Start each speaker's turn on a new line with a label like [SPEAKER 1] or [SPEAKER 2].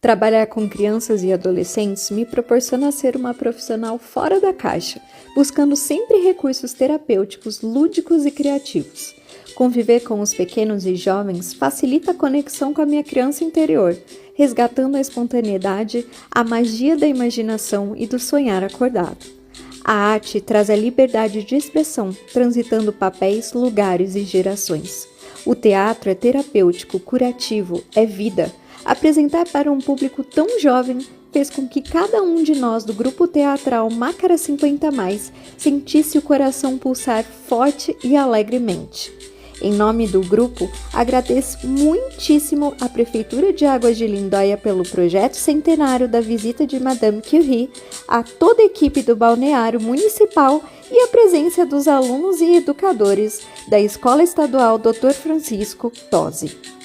[SPEAKER 1] Trabalhar com crianças e adolescentes me proporciona ser uma profissional fora da caixa, buscando sempre recursos terapêuticos, lúdicos e criativos. Conviver com os pequenos e jovens facilita a conexão com a minha criança interior, resgatando a espontaneidade, a magia da imaginação e do sonhar acordado. A arte traz a liberdade de expressão, transitando papéis, lugares e gerações. O teatro é terapêutico, curativo, é vida. Apresentar para um público tão jovem fez com que cada um de nós do grupo teatral Mácara 50+, sentisse o coração pulsar forte e alegremente. Em nome do grupo, agradeço muitíssimo à Prefeitura de Águas de Lindóia pelo projeto centenário da visita de Madame Curie, a toda a equipe do Balneário Municipal e a presença dos alunos e educadores da Escola Estadual Dr. Francisco Tosi.